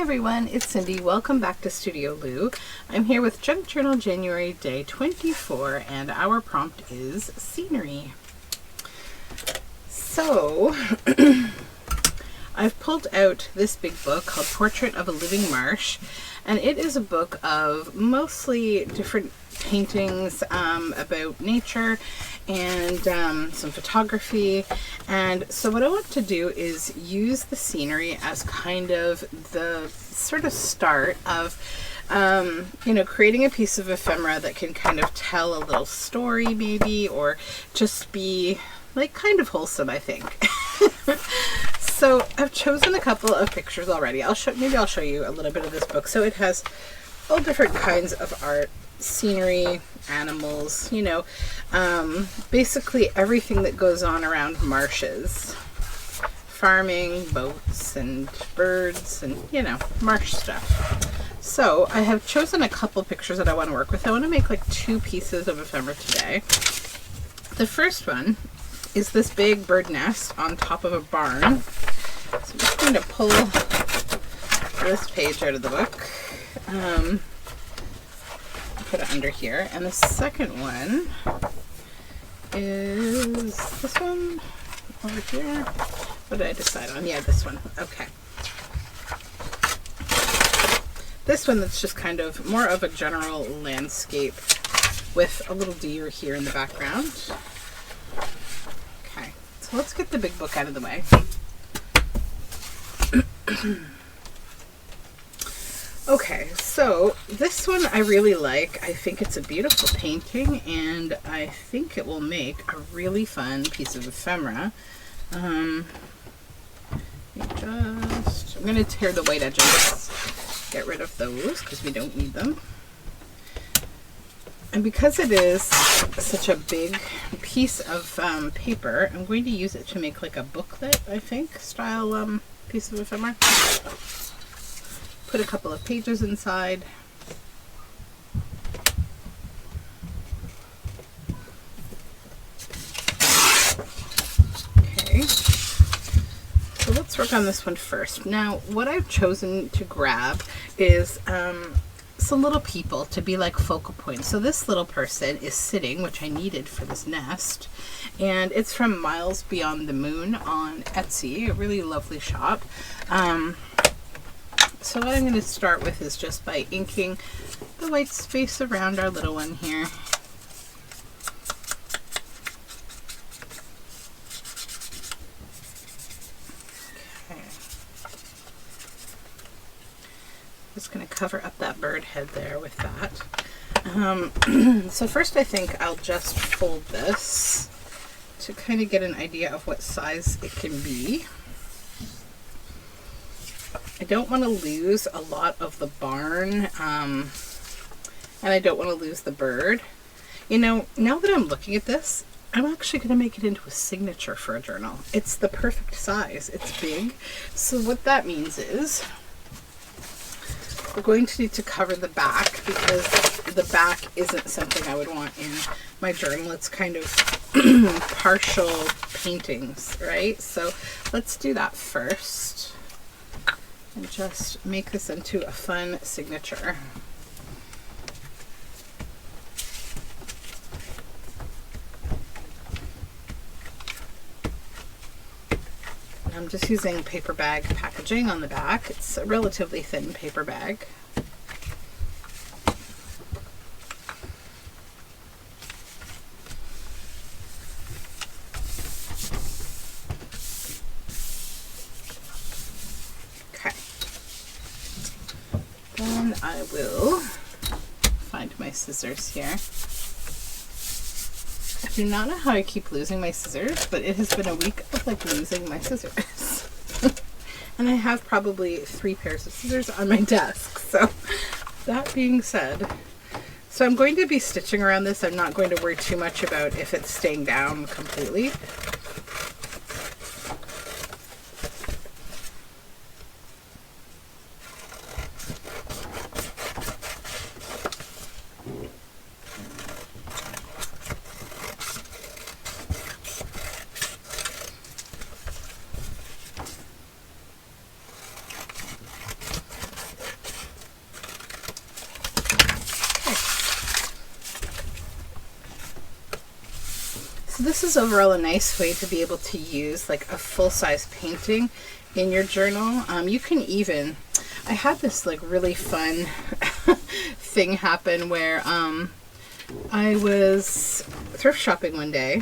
everyone, it's Cindy. Welcome back to Studioloo. I'm here with Junk Journal January day 24 and our prompt is scenery. So I've pulled out this big book called Portrait of a Living Marsh, and it is a book of mostly different paintings about nature and some photography. And so what I want to do is use the scenery as kind of the sort of start of creating a piece of ephemera that can kind of tell a little story maybe, or just be like kind of wholesome, I think. So I've chosen a couple of pictures already. I'll show you a little bit of this book. So it has all different kinds of art, scenery, animals, basically everything that goes on around marshes, farming, boats and birds and marsh stuff. So I have chosen a couple pictures that I want to work with. I want to make like two pieces of ephemera today. The first one is this big bird nest on top of a barn. So I'm just going to pull this page out of the book. Put it under here. And the second one is this one over here. What did I decide on? Yeah, this one. Okay. This one that's just kind of more of a general landscape with a little deer here in the background. Okay, so let's get the big book out of the way. Okay, so this one I really like. I think it's a beautiful painting and I think it will make a really fun piece of ephemera. I'm going to tear the white edges, get rid of those because we don't need them. And because it is such a big piece of paper, I'm going to use it to make like a booklet, I think, style piece of ephemera. Put a couple of pages inside. Okay, so let's work on this one first. Now, what I've chosen to grab is some little people to be like focal points. So this little person is sitting, which I needed for this nest, and it's from Miles Beyond the Moon on Etsy, a really lovely shop. So what I'm going to start with is just by inking the white space around our little one here. Okay. Just going to cover up that bird head there with that. So first I think I'll just fold this to kind of get an idea of what size it can be. I don't want to lose a lot of the barn, and I don't want to lose the bird. Now that I'm looking at this, I'm actually going to make it into a signature for a journal. It's the perfect size. It's big. So what that means is we're going to need to cover the back because the back isn't something I would want in my journal. It's kind of partial paintings, right? So let's do that first. And just make this into a fun signature. I'm just using paper bag packaging on the back. It's a relatively thin paper bag. Then I will find my scissors here. I do not know how I keep losing my scissors, but it has been a week of like losing my scissors. And I have probably 3 pairs of scissors on my desk. So that being said, so I'm going to be stitching around this. I'm not going to worry too much about if it's staying down completely. So this is overall a nice way to be able to use like a full-size painting in your journal. You can even, I had this like really fun thing happen where I was thrift shopping one day,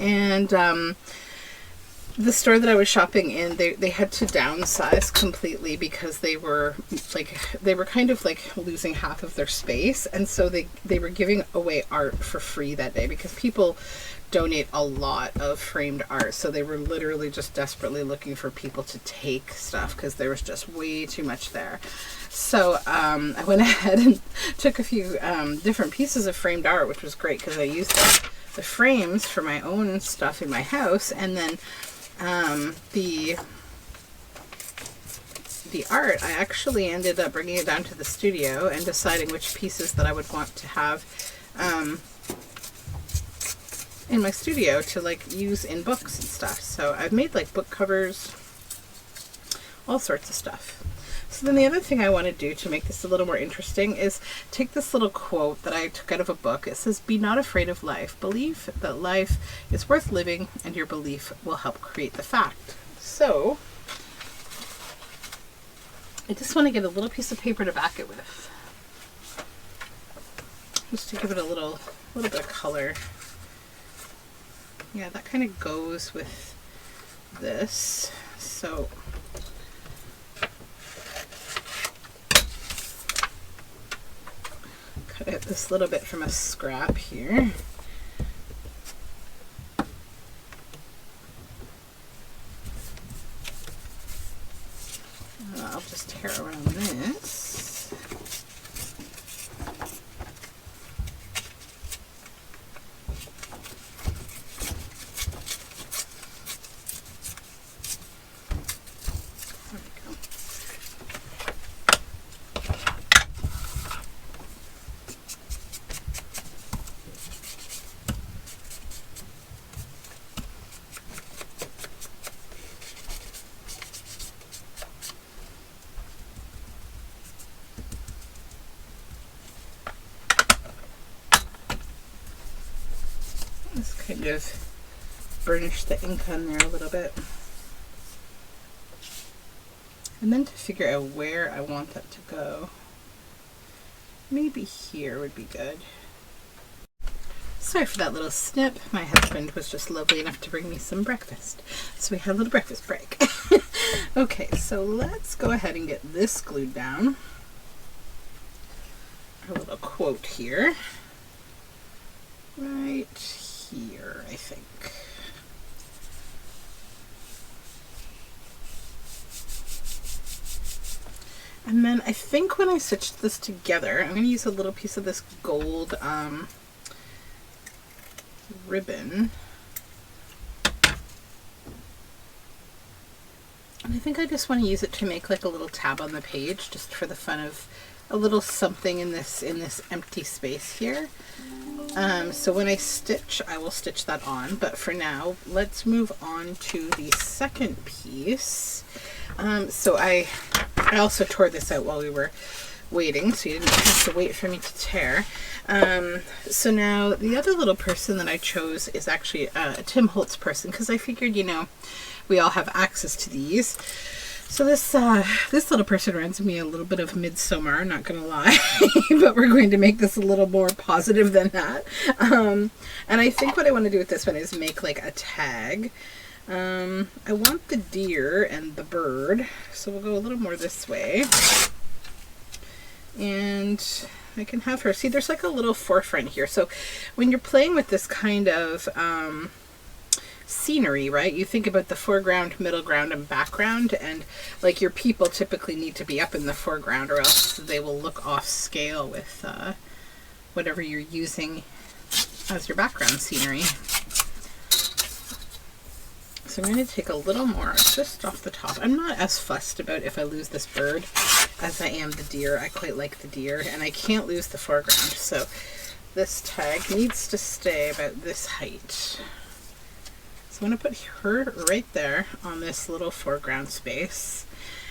and the store that I was shopping in, they had to downsize completely because they were kind of like losing half of their space, and so they were giving away art for free that day because people donate a lot of framed art. So they were literally just desperately looking for people to take stuff because there was just way too much there. So I went ahead and took a few different pieces of framed art, which was great because I used the frames for my own stuff in my house, and then the art, I actually ended up bringing it down to the studio and deciding which pieces that I would want to have in my studio to like use in books and stuff. So I've made like book covers, all sorts of stuff. So then the other thing I want to do to make this a little more interesting is take this little quote that I took out of a book. It says, "Be not afraid of life. Believe that life is worth living, and your belief will help create the fact." So I just want to get a little piece of paper to back it with, just to give it a little bit of color. Yeah, that kind of goes with this. So cut out this little bit from a scrap here. I'll just tear around this. Just kind of burnish the ink on there a little bit. And then to figure out where I want that to go, maybe here would be good. Sorry for that little snip. My husband was just lovely enough to bring me some breakfast. So we had a little breakfast break. Okay, so let's go ahead and get this glued down. Our little quote here. Right here, I think. And then I think when I stitched this together, I'm going to use a little piece of this gold ribbon. And I think I just want to use it to make like a little tab on the page, just for the fun of a little something in this empty space here. So when I stitch, I will stitch that on, but for now, let's move on to the second piece. So I also tore this out while we were waiting, so you didn't have to wait for me to tear. So now the other little person that I chose is actually a Tim Holtz person, because I figured, you know, we all have access to these. So this little person reminds me a little bit of Midsummer, not gonna lie, but we're going to make this a little more positive than that. And I think what I want to do with this one is make like a tag. I want the deer and the bird, so we'll go a little more this way. And I can have her, see there's like a little forefront here. So when you're playing with this kind of scenery, right, you think about the foreground, middle ground, and background, and like your people typically need to be up in the foreground or else they will look off scale with whatever you're using as your background scenery. So I'm going to take a little more just off the top. I'm not as fussed about if I lose this bird as I am the deer. I quite like the deer, and I can't lose the foreground, so this tag needs to stay about this height. So I'm going to put her right there on this little foreground space.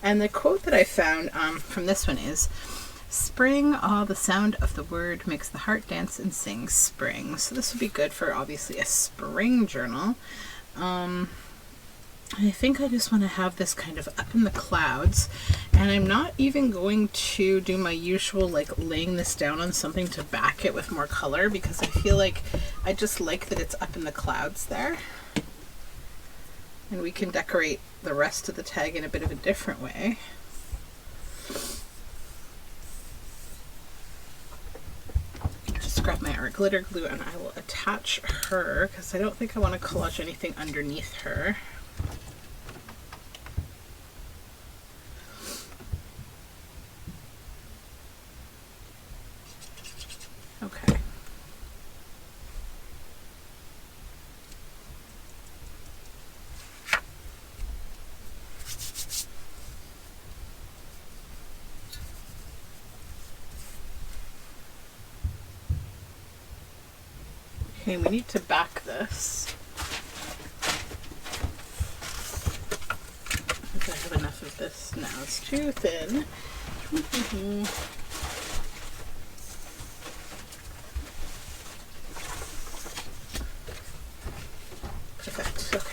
And the quote that I found from this one is, Spring, ah, the sound of the word makes the heart dance and sing spring. So this would be good for obviously a spring journal. I think I just want to have this kind of up in the clouds, and I'm not even going to do my usual like laying this down on something to back it with more color, because I feel like I just like that it's up in the clouds there. And we can decorate the rest of the tag in a bit of a different way. Just grab my art glitter glue and I will attach her, because I don't think I want to collage anything underneath her. Okay. Okay, we need to back this. I think I have enough of this now. It's too thin. Perfect. Okay.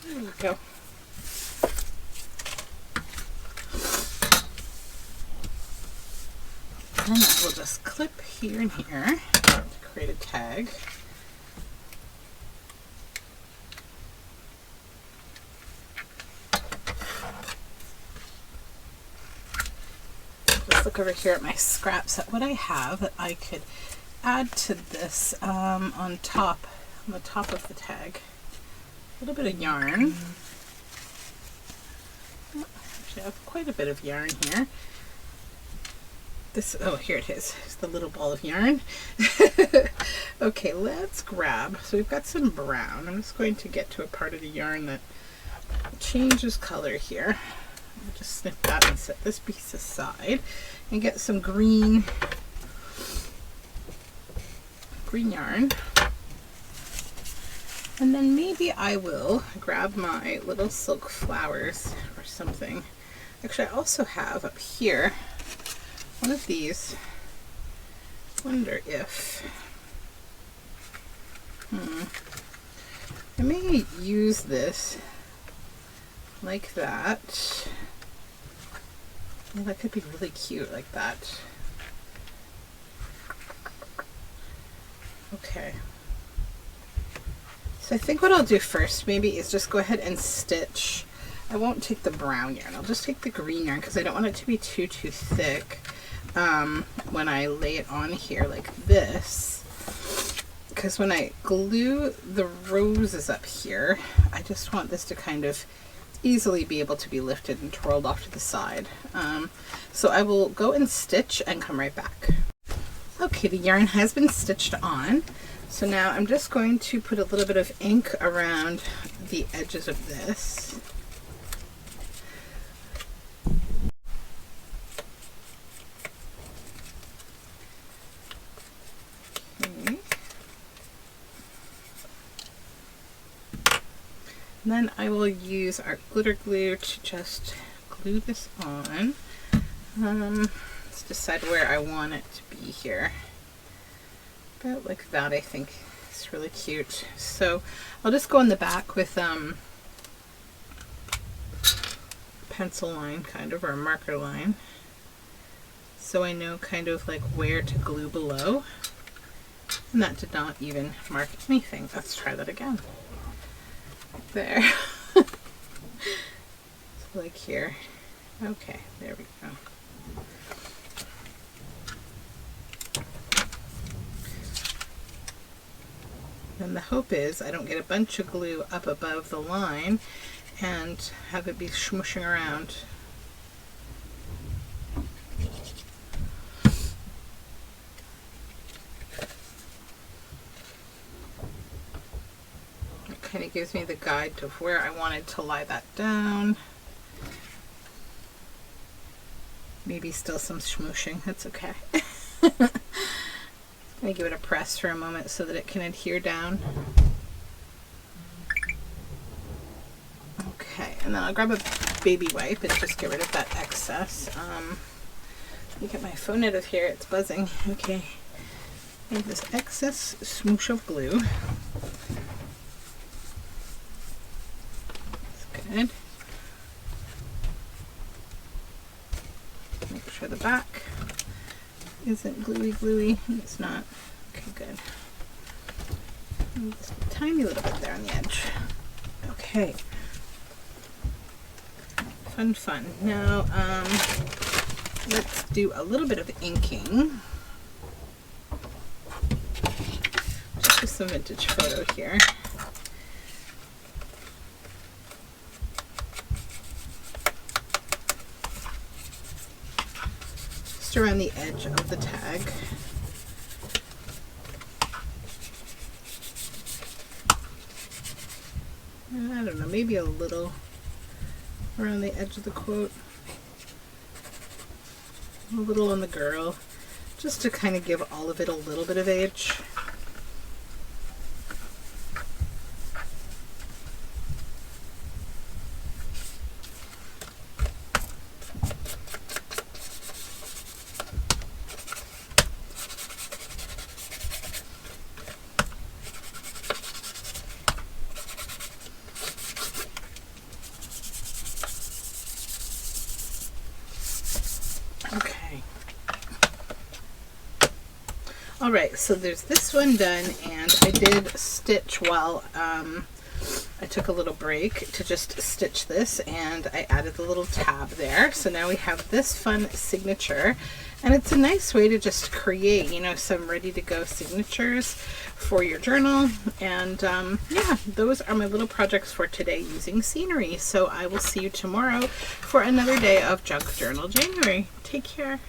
There we go. And I will just clip here and here to create a tag. Just look over here at my scraps at what I have that I could add to this on the top of the tag. A little bit of yarn. Actually, I have quite a bit of yarn here. This, oh, here it is. It's the little ball of yarn. Okay, let's grab. So we've got some brown. I'm just going to get to a part of the yarn that changes color here. I'll just snip that and set this piece aside and get some green yarn. And then maybe I will grab my little silk flowers or something. Actually, I also have up here one of these. Wonder if I may use this like that. Well, that could be really cute like that. Okay. So I think what I'll do first maybe is just go ahead and stitch. I won't take the brown yarn. I'll just take the green yarn because I don't want it to be too thick when I lay it on here like this. Because when I glue the roses up here, I just want this to kind of easily be able to be lifted and twirled off to the side. So I will go and stitch and come right back. Okay, the yarn has been stitched on. So now I'm just going to put a little bit of ink around the edges of this. Okay. And then I will use our glitter glue to just glue this on. Let's decide where I want it to be here. About like that, I think. It's really cute. So I'll just go on the back with pencil line kind of, or a marker line, so I know kind of like where to glue below. And that did not even mark anything. Let's try that again. There. So like here. Okay, there we go. then the hope is I don't get a bunch of glue up above the line and have it be smushing around. It kind of gives me the guide of where I wanted to lie that down. Maybe still some smooshing, that's okay. I'm going to give it a press for a moment so that it can adhere down. Okay, and then I'll grab a baby wipe and just get rid of that excess. Let me get my phone out of here, it's buzzing. Okay, I have this excess smoosh of glue. That's good. Make sure the back isn't gluey. It's not. Okay, good. Just a tiny little bit there on the edge. Okay. Fun. Now, let's do a little bit of inking. Just some vintage photo here. Around the edge of the tag. I don't know, maybe a little around the edge of the quote. A little on the girl, just to kind of give all of it a little bit of age. Alright, so there's this one done, and I did stitch while I took a little break to just stitch this, and I added the little tab there. So now we have this fun signature, and it's a nice way to just create, you know, some ready to go signatures for your journal. And yeah, those are my little projects for today using scenery. So I will see you tomorrow for another day of Junk Journal January. Take care.